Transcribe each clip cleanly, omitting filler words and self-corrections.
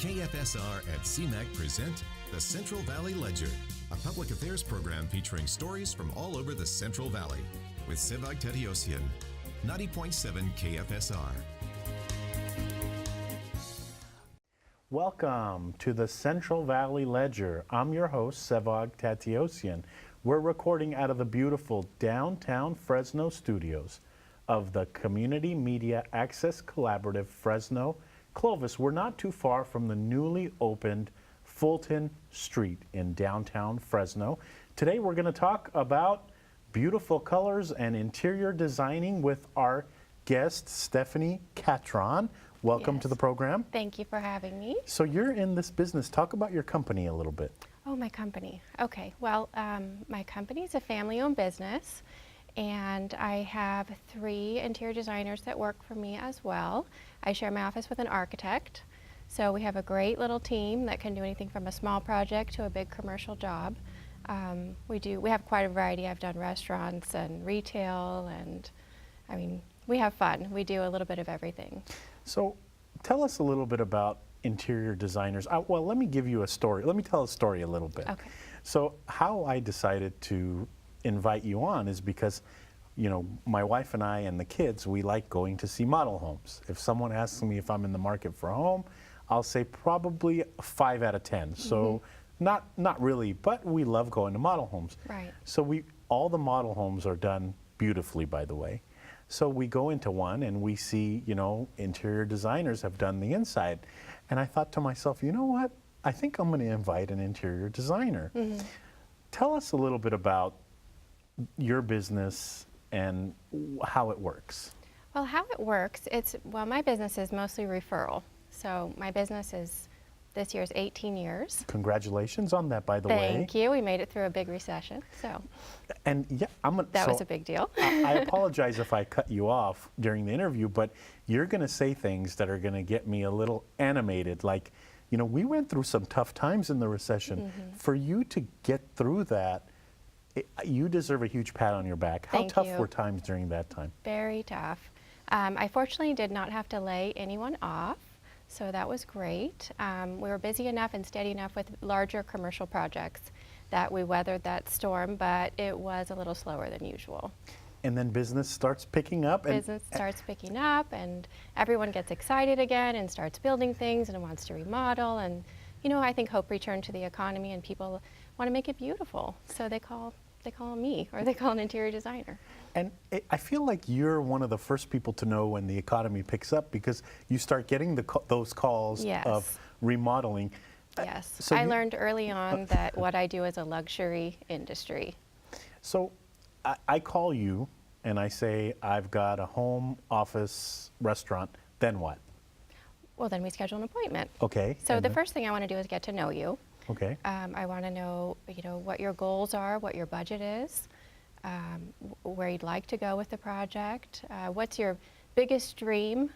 KFSR and CMAC present the Central Valley Ledger, a public affairs program featuring stories from all over the Central Valley with Sevag Tateosian, 90.7 KFSR. Welcome to the Central Valley Ledger. I'm your host, Sevag Tateosian. We're recording out of the beautiful downtown Fresno studios of the Community Media Access Collaborative Fresno Clovis. We're not too far from the newly opened Fulton Street in downtown Fresno. Today we're going to talk about beautiful colors and interior designing with our guest, Stephanie Catron. Welcome to the program. Thank you for having me. So you're in this business. Talk about your company a little bit. Oh, my company. Okay. Well, my company is a family-owned business, and I have 3 interior designers that work for me as well. I share my office with an architect. So we have a great little team that can do anything from a small project to a big commercial job. We have quite a variety. I've done restaurants and retail, and I mean, we have fun. We do a little bit of everything. So tell us a little bit about interior designers. Well, let me give you a story. Let me tell a story a little bit. Okay. So how I decided to invite you on is because, you know, my wife and I and the kids, we like going to see model homes. If someone asks me if I'm in the market for a home, I'll say probably 5 out of 10. So not really, but we love going to model homes. Right. So all the model homes are done beautifully, by the way. So we go into one and we see, you know, interior designers have done the inside. And I thought to myself, you know what? I think I'm going to invite an interior designer. Tell us a little bit about your business and how it works. Well, how it works, my business is mostly referral. So my business is, this year's 18 years. Congratulations on that, by the way. Thank you. We made it through a big recession, so. And yeah, that was a big deal. I apologize if I cut you off during the interview, but you're going to say things that are going to get me a little animated. Like, you know, we went through some tough times in the recession. For you to get through that, you deserve a huge pat on your back. How tough were times during that time? Very tough. I fortunately did not have to lay anyone off. So that was great. We were busy enough and steady enough with larger commercial projects that we weathered that storm, but it was a little slower than usual. And then business starts picking up. Business starts picking up, and everyone gets excited again and starts building things and wants to remodel. And, you know, I think hope returned to the economy and people want to make it beautiful. So they call me, or they call an interior designer. And I feel like you're one of the first people to know when the economy picks up because you start getting those calls of remodeling. Yes, so I learned early on that what I do is a luxury industry. So I call you and I say, I've got a home, office, restaurant, then what? Well, then we schedule an appointment. Okay. So the first thing I want to do is get to know you. Okay. I want to know, you know, what your goals are, what your budget is, where you'd like to go with the project, what's your biggest dream,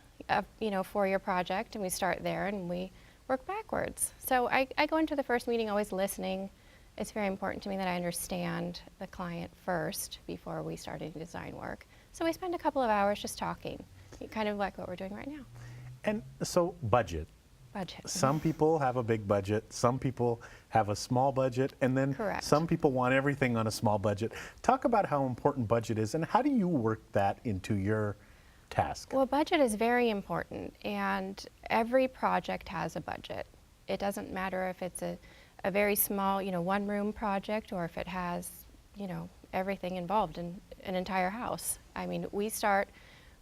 you know, for your project, and we start there and we work backwards. So I go into the first meeting always listening. It's very important to me that I understand the client first before we start any design work. So we spend a couple of hours just talking, kind of like what we're doing right now. And so budget. Some people have a big budget, some people have a small budget, and then some people want everything on a small budget. Talk about how important budget is and how do you work that into your task? Well, budget is very important, and every project has a budget. It doesn't matter if it's a very small, you know, one-room project or if it has, you know, everything involved in an entire house. I mean, we start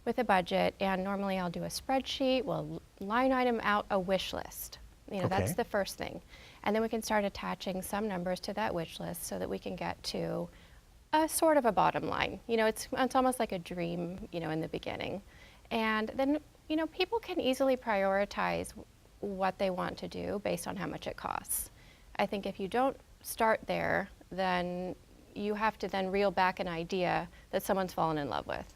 with a budget, and normally I'll do a spreadsheet. We'll line item out a wish list. You know, that's the first thing. And then we can start attaching some numbers to that wish list so that we can get to a sort of a bottom line. You know, it's almost like a dream, you know, in the beginning. And then, you know, people can easily prioritize what they want to do based on how much it costs. I think if you don't start there, then you have to then reel back an idea that someone's fallen in love with.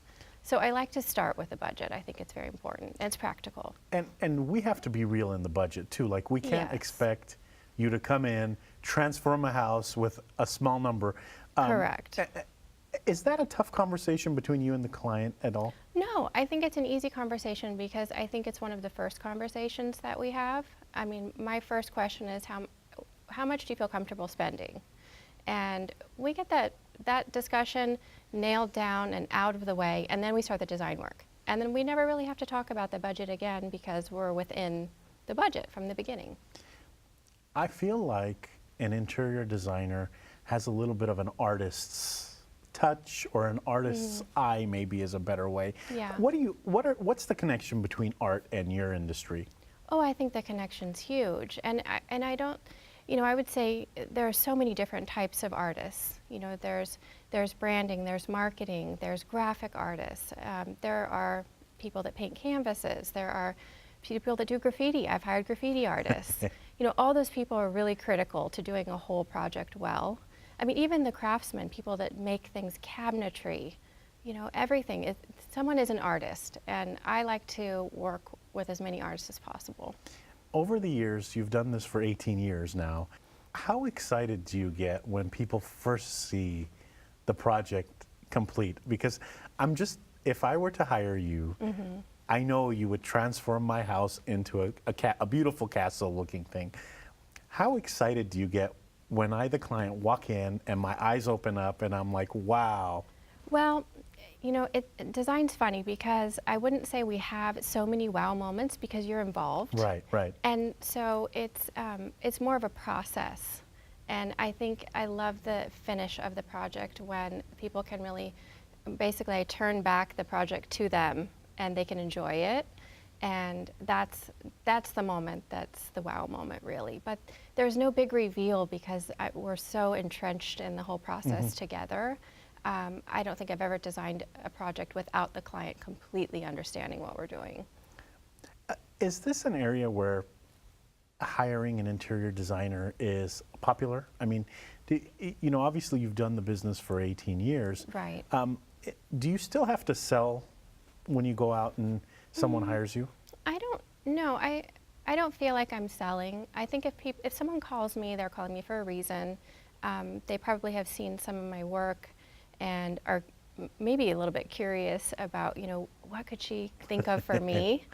So I like to start with a budget. I think it's very important. And it's practical. And we have to be real in the budget too. Like we can't expect you to come in, transform a house with a small number. Correct. Is that a tough conversation between you and the client at all? No, I think it's an easy conversation because I think it's one of the first conversations that we have. I mean, my first question is how much do you feel comfortable spending? And we get that discussion nailed down and out of the way, and then we start the design work. And then we never really have to talk about the budget again because we're within the budget from the beginning. I feel like an interior designer has a little bit of an artist's touch, or an artist's eye maybe is a better way. Yeah. What's the connection between art and your industry? Oh, I think the connection's huge. And I don't, I would say there are so many different types of artists. There's branding, there's marketing, there's graphic artists. There are people that paint canvases. There are people that do graffiti. I've hired graffiti artists. All those people are really critical to doing a whole project well. I mean, even the craftsmen, people that make things, cabinetry, everything. Someone is an artist, and I like to work with as many artists as possible. Over the years, you've done this for 18 years now. How excited do you get when people first see the project complete? Because if I were to hire you, I know you would transform my house into a beautiful castle-looking thing. How excited do you get when I, the client, walk in and my eyes open up and I'm like, wow? Well, Design's funny because I wouldn't say we have so many wow moments because you're involved. Right. And so it's more of a process. And I think I love the finish of the project when people can really, basically I turn back the project to them and they can enjoy it. And that's the moment, that's the wow moment really. But there's no big reveal because we're so entrenched in the whole process together. I don't think I've ever designed a project without the client completely understanding what we're doing. Is this an area where hiring an interior designer is popular? I mean, obviously you've done the business for 18 years. Right. Do you still have to sell when you go out and someone hires you? I don't feel like I'm selling. I think if someone calls me, they're calling me for a reason. They probably have seen some of my work and are maybe a little bit curious about, what could she think of for me?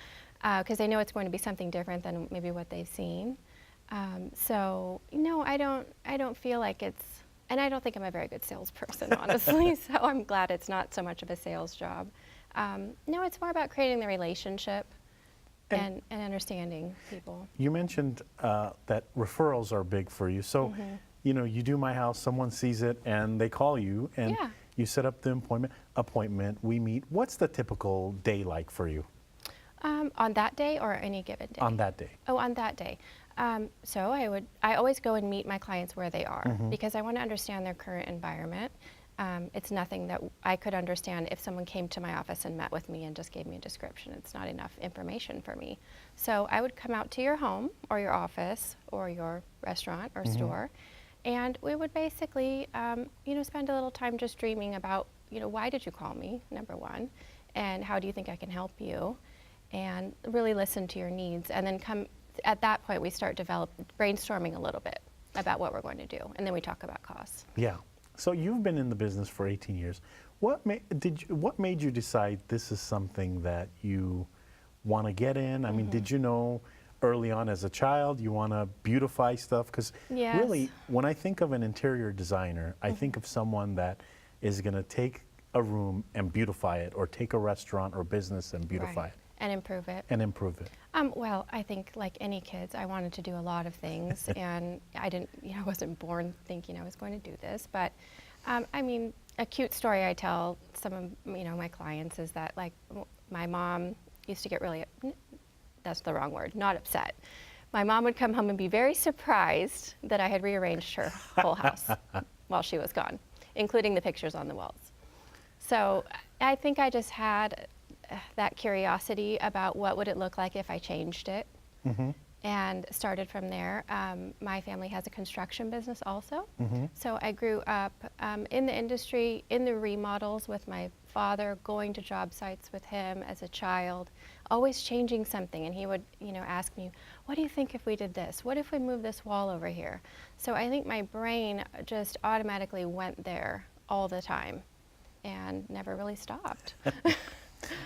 Because they know it's going to be something different than maybe what they've seen. So no, I don't feel like it's, and I don't think I'm a very good salesperson, honestly. So I'm glad it's not so much of a sales job. No, it's more about creating the relationship and understanding people. You mentioned that referrals are big for you. So, you do my house, someone sees it, and they call you, and you set up the appointment, we meet. What's the typical day like for you? On that day or any given day? On that day. Oh, on that day. So I always go and meet my clients where they are because I want to understand their current environment. It's nothing that I could understand if someone came to my office and met with me and just gave me a description. It's not enough information for me. So I would come out to your home or your office or your restaurant or store, and we would basically, spend a little time just dreaming about, why did you call me, number one, and how do you think I can help you, and really listen to your needs. And then at that point, we start brainstorming a little bit about what we're going to do, and then we talk about costs. Yeah. So you've been in the business for 18 years. What made you decide this is something that you want to get in? I mean, did you know early on as a child you want to beautify stuff? Because really, when I think of an interior designer, I think of someone that is going to take a room and beautify it, or take a restaurant or business and beautify it. And improve it. Well, I think like any kids, I wanted to do a lot of things, and I wasn't born thinking I was going to do this. But a cute story I tell some of my clients is that like my mom used to get really, that's the wrong word, not upset. My mom would come home and be very surprised that I had rearranged her whole house while she was gone, including the pictures on the walls. So I think I just had that curiosity about what would it look like if I changed it, and started from there. My family has a construction business also, so I grew up in the industry, in the remodels with my father, going to job sites with him as a child, always changing something, and he would ask me, what do you think if we did this? What if we moved this wall over here? So I think my brain just automatically went there all the time and never really stopped.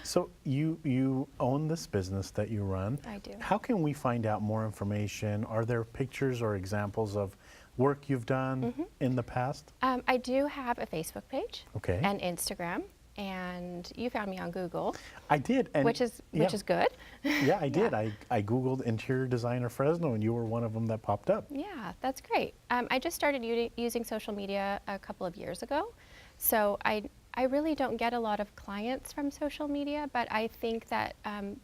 So you own this business that you run. I do. How can we find out more information? Are there pictures or examples of work you've done in the past? I do have a Facebook page. Okay. And Instagram, and you found me on Google. I did, and which is good. Yeah, I did. I Googled interior designer Fresno, and you were one of them that popped up. Yeah, that's great. I just started using social media a couple of years ago, so I really don't get a lot of clients from social media, but I think that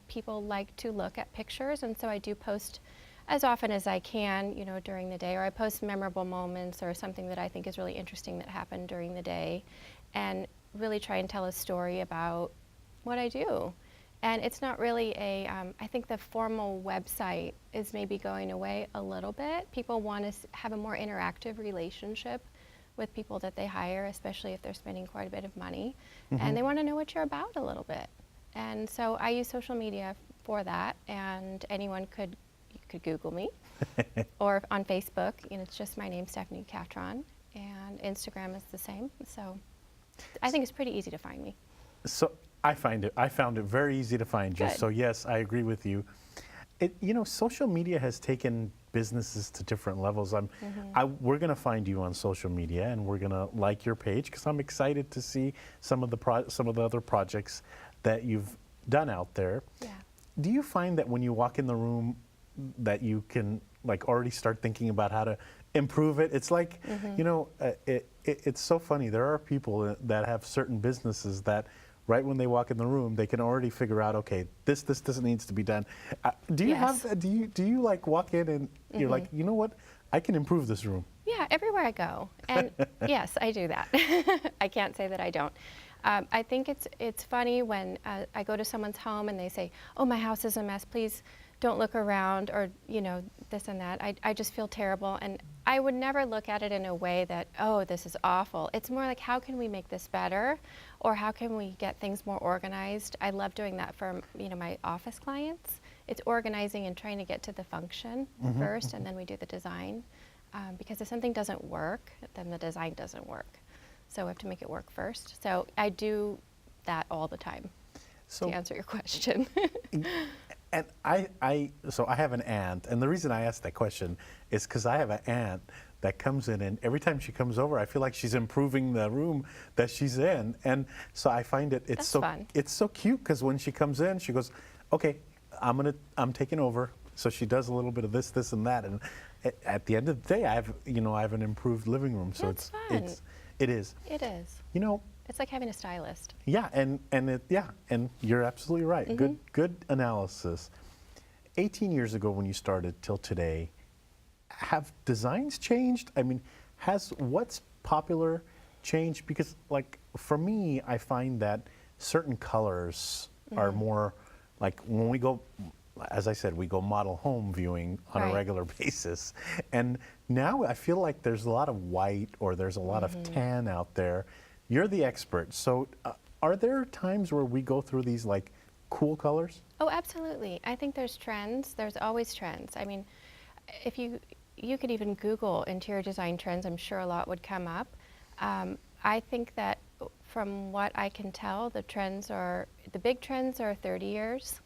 people like to look at pictures, and so I do post as often as I can, you know, during the day, or I post memorable moments or something that I think is really interesting that happened during the day, and really try and tell a story about what I do. And it's not really I think the formal website is maybe going away a little bit. People want to have a more interactive relationship with people that they hire, especially if they're spending quite a bit of money, and they want to know what you're about a little bit. And so I use social media for that, and anyone could Google me, or on Facebook, you know, it's just my name, Stephanie Catron, and Instagram is the same. So I think it's pretty easy to find me. So I found it very easy to find you. Good. So yes, I agree with you. You know, social media has taken businesses to different levels. We're going to find you on social media, and we're going to like your page because I'm excited to see some of the other projects that you've done out there. Yeah. Do you find that when you walk in the room that you can like already start thinking about how to improve it? It's like, you know, it's so funny. There are people that have certain businesses that right when they walk in the room, they can already figure out, okay, this needs to be done. Do you Yes. have, do you like walk in and you're like, you know what, I can improve this room? Yeah, everywhere I go. And yes, I do that. I can't say that I don't. I think it's funny when I go to someone's home and they say, oh, my house is a mess, please don't look around, or, you know, this and that. I just feel terrible. And I would never look at it in a way that, oh, this is awful. It's more like, how can we make this better? Or how can we get things more organized? I love doing that for, you know, my office clients. It's organizing and trying to get to the function first, and then we do the design. Because if something doesn't work, then the design doesn't work. So we have to make it work first. So I do that all the time, So, to answer your question. and so I have an aunt, and the reason I asked that question is because I have an aunt that comes in, and every time she comes over, I feel like she's improving the room that she's in, and so I find it's fun. It's so cute because when she comes in, she goes, "Okay, I'm taking over." So she does a little bit of this, and that, and at the end of the day, I have an improved living room. So That's fun. It is. It is. You know. It's like having a stylist. Yeah, and you're absolutely right. Good analysis. 18 years ago when you started till today, have designs changed? I mean, has what's popular changed? Because like for me, I find that certain colors are more like when we go, as I said, we go model home viewing on a Right. regular basis. And now I feel like there's a lot of white or there's a lot of tan out there. You're the expert. So are there times where we go through these like cool colors? Oh, absolutely. I think there's trends. There's always trends. I mean, if you could even Google interior design trends, I'm sure a lot would come up. I think that from what I can tell, the big trends are 30 years.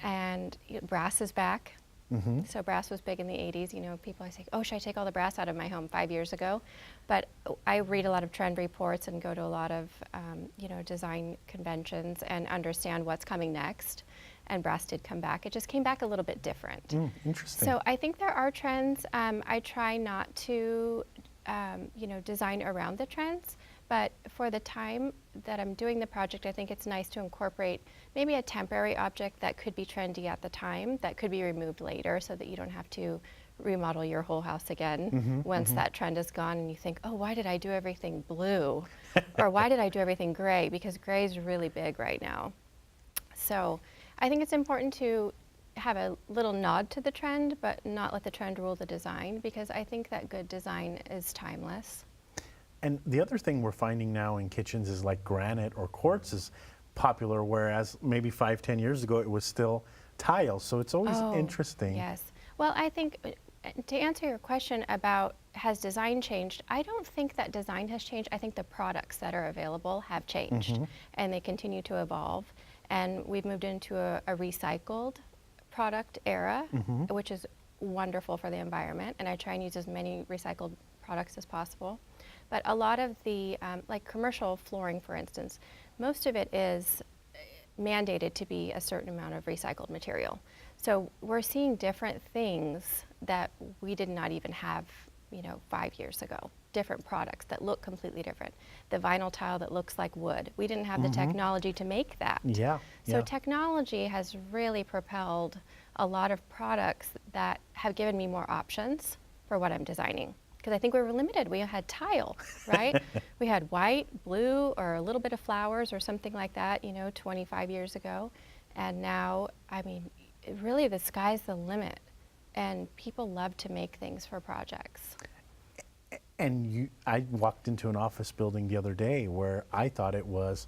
And brass is back. So brass was big in the 80s. You know, people always say, oh, should I take all the brass out of my home 5 years ago? But I read a lot of trend reports and go to a lot of, design conventions and understand what's coming next. And brass did come back. It just came back a little bit different. Interesting. So I think there are trends. I try not to, design around the trends. But for the time that I'm doing the project, I think it's nice to incorporate maybe a temporary object that could be trendy at the time, that could be removed later so that you don't have to remodel your whole house again once that trend is gone and you think, oh, why did I do everything blue? Or why did I do everything gray? Because gray is really big right now. So I think it's important to have a little nod to the trend, but not let the trend rule the design, because I think that good design is timeless. And the other thing we're finding now in kitchens is like granite or quartz is popular, whereas maybe 5-10 years ago it was still tile. So it's always interesting. Yes. Well, I think to answer your question about has design changed, I don't think that design has changed. I think the products that are available have changed and they continue to evolve. And we've moved into a recycled product era, which is wonderful for the environment. And I try and use as many recycled products as possible. But a lot of the, like commercial flooring, for instance, most of it is mandated to be a certain amount of recycled material. So we're seeing different things that we did not even have, 5 years ago. Different products that look completely different. The vinyl tile that looks like wood. We didn't have the technology to make that. Yeah. So technology has really propelled a lot of products that have given me more options for what I'm designing. Because I think we were limited. We had tile, right? We had white, blue, or a little bit of flowers or something like that, 25 years ago. And now, really the sky's the limit. And people love to make things for projects. And I walked into an office building the other day where I thought it was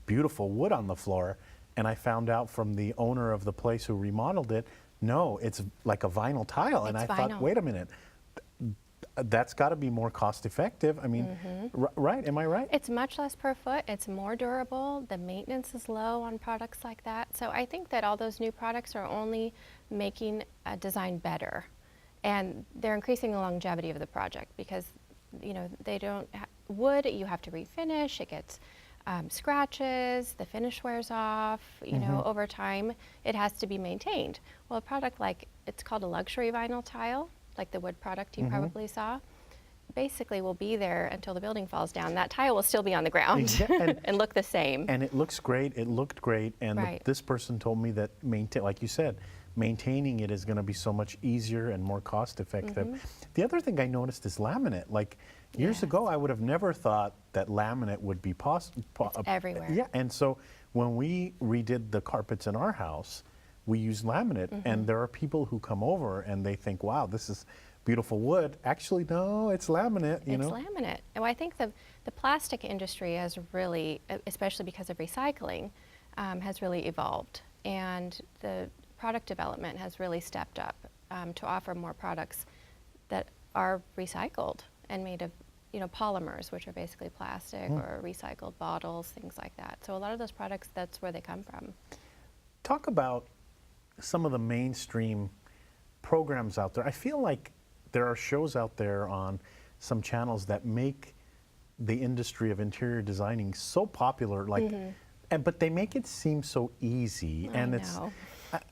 beautiful wood on the floor, and I found out from the owner of the place who remodeled it, no, it's like a vinyl tile. And I thought, wait a minute, that's got to be more cost effective. Right? Am I right? It's much less per foot. It's more durable. The maintenance is low on products like that. So I think that all those new products are only making a design better, and they're increasing the longevity of the project because, they don't wood. You have to refinish. It gets scratches. The finish wears off. Over time, it has to be maintained. Well, a product like it's called a luxury vinyl tile, like the wood product you probably saw, basically will be there until the building falls down. That tile will still be on the ground and look the same. And it looks great. It looked great. And Right. this person told me that, like you said, maintaining it is going to be so much easier and more cost effective. The other thing I noticed is laminate. Like years Yes. ago, I would have never thought that laminate would be possible. It's everywhere. Yeah, and so when we redid the carpets in our house, we used laminate, and there are people who come over and they think, wow, this is beautiful wood. Actually, no, it's laminate, It's laminate. And I think the plastic industry has really, especially because of recycling, has really evolved. And the product development has really stepped up to offer more products that are recycled and made of polymers, which are basically plastic, or recycled bottles, things like that. So a lot of those products, that's where they come from. Talk about some of the mainstream programs out there. I feel like there are shows out there on some channels that make the industry of interior designing so popular, like, but they make it seem so easy. And it's,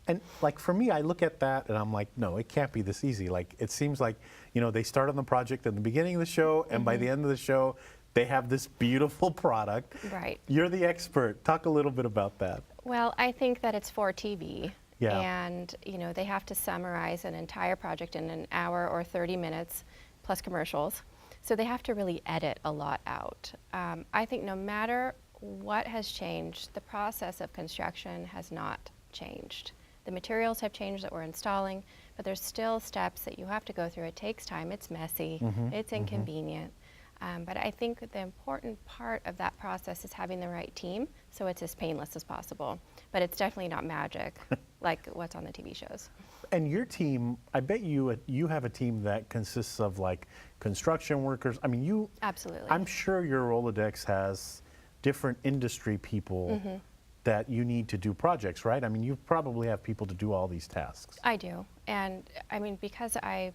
and like for me, I look at that and I'm like, no, it can't be this easy. Like it seems like, they start on the project at the beginning of the show, and by the end of the show, they have this beautiful product. Right. You're the expert. Talk a little bit about that. Well, I think that it's for TV. Yeah. And, they have to summarize an entire project in an hour or 30 minutes, plus commercials. So they have to really edit a lot out. I think no matter what has changed, the process of construction has not changed. The materials have changed that we're installing, but there's still steps that you have to go through. It takes time, it's messy, it's inconvenient. But I think the important part of that process is having the right team, so it's as painless as possible. But it's definitely not magic like what's on the TV shows. And your team, I bet you have a team that consists of like construction workers. You Absolutely. I'm sure your Rolodex has different industry people that you need to do projects, right? You probably have people to do all these tasks. I do, and because I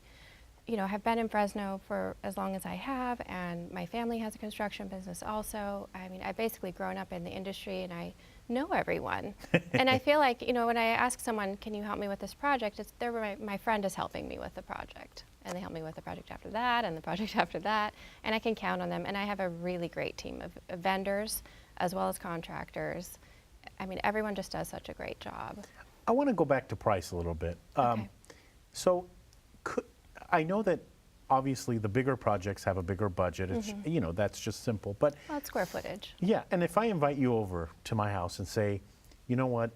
have been in Fresno for as long as I have, and my family has a construction business also. I've basically grown up in the industry, and I know everyone. And I feel like, when I ask someone, can you help me with this project, my friend is helping me with the project. And they help me with the project after that, and the project after that, and I can count on them. And I have a really great team of vendors, as well as contractors. Everyone just does such a great job. I want to go back to price a little bit. Okay. So I know that obviously the bigger projects have a bigger budget. It's, that's just simple. But Well, it's square footage. yeah, and if I invite you over to my house and say, you know what,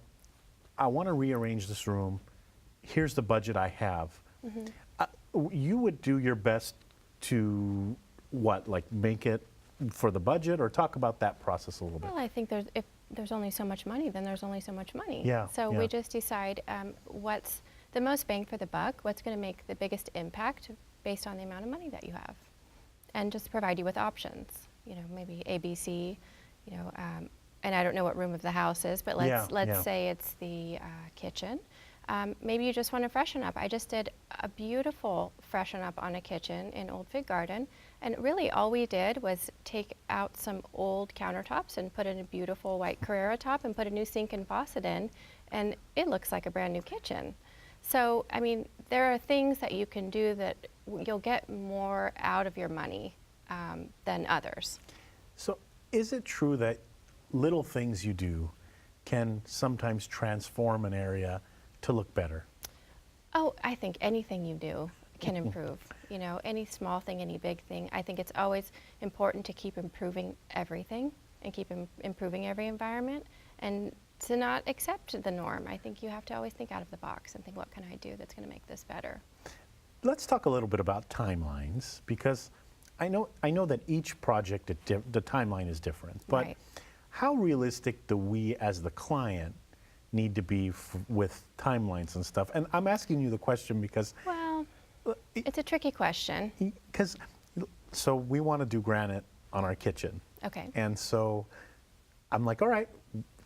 I want to rearrange this room, here's the budget I have, you would do your best to make it for the budget, or talk about that process a little bit? Well, I think if there's only so much money, then there's only so much money. Yeah, So yeah. we just decide what's the most bang for the buck, what's going to make the biggest impact based on the amount of money that you have, and just provide you with options. Maybe ABC, and I don't know what room of the house is, but let's Yeah. say it's the kitchen. Maybe you just want to freshen up. I just did a beautiful freshen up on a kitchen in Old Fig Garden, and really all we did was take out some old countertops and put in a beautiful white Carrera top and put a new sink and faucet in, and it looks like a brand new kitchen. So, I mean, there are things that you can do that you'll get more out of your money than others. So is it true that little things you do can sometimes transform an area to look better? Oh, I think anything you do can improve. You know, any small thing, any big thing. I think it's always important to keep improving everything and keep improving every environment, and to not accept the norm. I think you have to always think out of the box and think, what can I do that's going to make this better? Let's talk a little bit about timelines, because I know that each project, the timeline is different, but Right. how realistic do we as the client need to be with timelines and stuff? And I'm asking you the question because Well, it's a tricky question. so we want to do granite on our kitchen. Okay. And so I'm like, all right,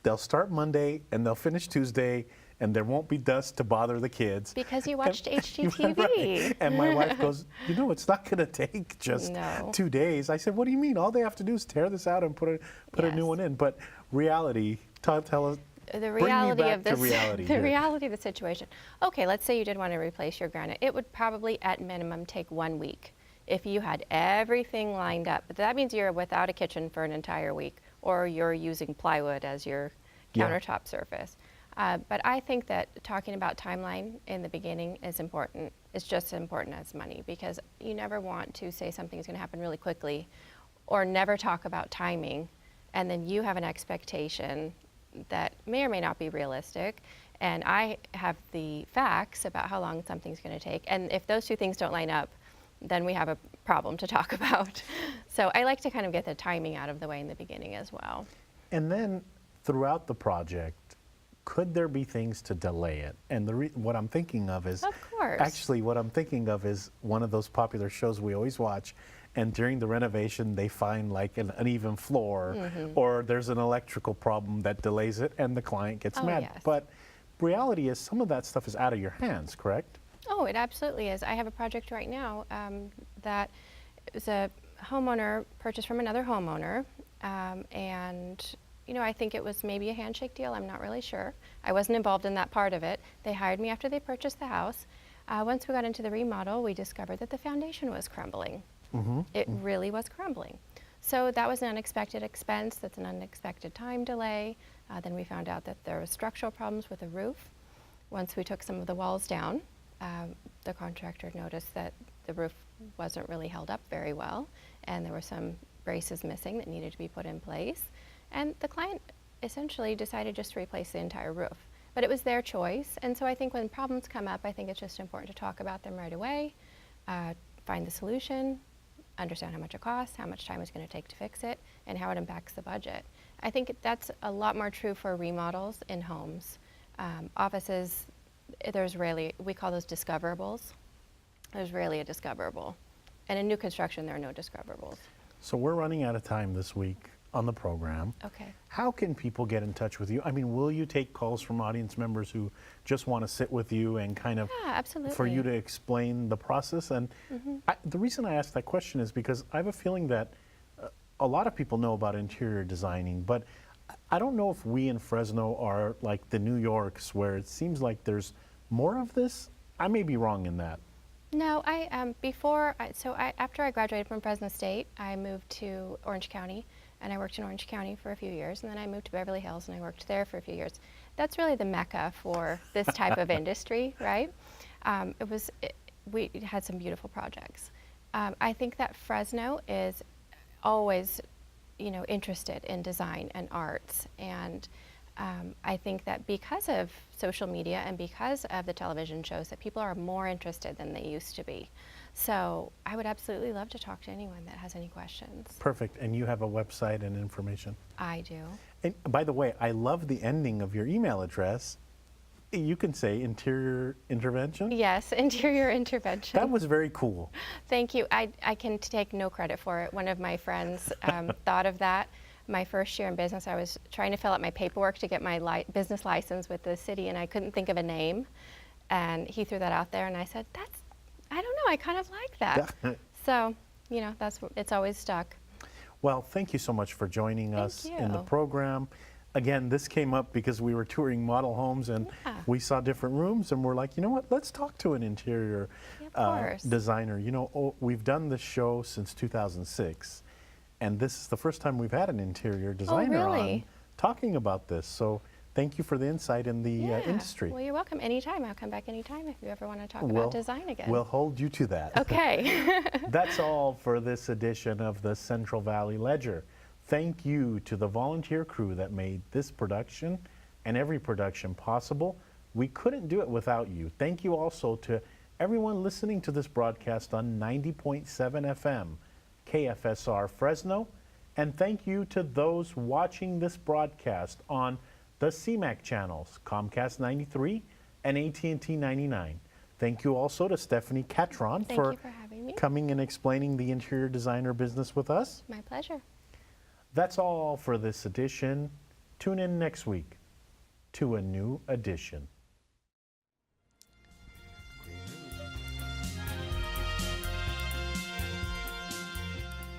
they'll start Monday and they'll finish Tuesday, and there won't be dust to bother the kids. Because you watched HGTV. Right. And my wife goes, it's not going to take just No. 2 days. I said, what do you mean? All they have to do is tear this out and put a new Yes. one in. But reality, tell us. The reality back of to this, reality the here. reality of the situation. Okay, let's say you did want to replace your granite. It would probably, at minimum, take 1 week if you had everything lined up. But that means you're without a kitchen for an entire week, or you're using plywood as your Yeah. countertop surface. But I think that talking about timeline in the beginning is important. It's just as important as money, because you never want to say something's going to happen really quickly, or never talk about timing, and then you have an expectation that may or may not be realistic, and I have the facts about how long something's going to take, and if those two things don't line up, then we have a problem to talk about. So I like to kind of get the timing out of the way in the beginning as well. And then throughout the project, could there be things to delay it? And what I'm thinking of is, Of course. actually what I'm thinking of is one of those popular shows we always watch, and during the renovation they find like an uneven floor, or there's an electrical problem that delays it and the client gets Oh, mad. yes. But reality is some of that stuff is out of your hands, correct? Oh, it absolutely is. I have a project right now that is a homeowner purchased from another homeowner, and I think it was maybe a handshake deal. I'm not really sure. I wasn't involved in that part of it. They hired me after they purchased the house. Once we got into the remodel, we discovered that the foundation was crumbling. It really was crumbling. So that was an unexpected expense. That's an unexpected time delay. Then we found out that there was structural problems with the roof. Once we took some of the walls down, the contractor noticed that the roof wasn't really held up very well, and there were some braces missing that needed to be put in place. And the client essentially decided just to replace the entire roof. But it was their choice, and so I think when problems come up, I think it's just important to talk about them right away, find the solution, understand how much it costs, how much time it's going to take to fix it, and how it impacts the budget. I think that's a lot more true for remodels in homes. Offices, there's rarely, we call those discoverables. There's rarely a discoverable. And in new construction, there are no discoverables. So we're running out of time this week on the program. Okay. How can people get in touch with you? I mean, will you take calls from audience members who just want to sit with you and kind of Yeah, absolutely. for you to explain the process? And the reason I asked that question is because I have a feeling that a lot of people know about interior designing, but I don't know if we in Fresno are like the New Yorks, where it seems like there's more of this. I may be wrong in that. No, after I graduated from Fresno State, I moved to Orange County, and I worked in Orange County for a few years, and then I moved to Beverly Hills, and I worked there for a few years. That's really the mecca for this type of industry, right? We had some beautiful projects. I think that Fresno is always, interested in design and arts, and I think that because of social media and because of the television shows, that people are more interested than they used to be. So I would absolutely love to talk to anyone that has any questions. Perfect. And you have a website and information? I do. And by the way, I love the ending of your email address. You can say interior intervention. Yes, interior intervention. That was very cool. Thank you. I can take no credit for it. One of my friends thought of that. my first year in business, I was trying to fill out my paperwork to get my business license with the city, and I couldn't think of a name. And he threw that out there, and I said, I don't know, I kind of like that. So, it's always stuck. Well, thank you so much for joining us Thank in the you. program. Again, this came up because we were touring model homes and we saw different rooms, and we're like, you know what, let's talk to an interior designer. We've done this show since 2006, and this is the first time we've had an interior designer on talking about this. So thank you for the insight in the industry. Well, you're welcome. Anytime. I'll come back anytime if you ever want to talk about design again. We'll hold you to that. Okay. That's all for this edition of the Central Valley Ledger. Thank you to the volunteer crew that made this production and every production possible. We couldn't do it without you. Thank you also to everyone listening to this broadcast on 90.7 FM, KFSR Fresno. And thank you to those watching this broadcast on the CMAC channels, Comcast 93 and AT&T 99. Thank you also to Stephanie Catron for having me. coming and explaining the interior designer business with us. My pleasure. That's all for this edition. Tune in next week to a new edition.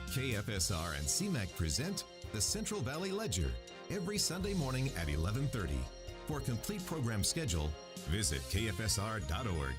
KFSR and CMAC present the Central Valley Ledger every Sunday morning at 11:30. For complete program schedule, visit kfsr.org.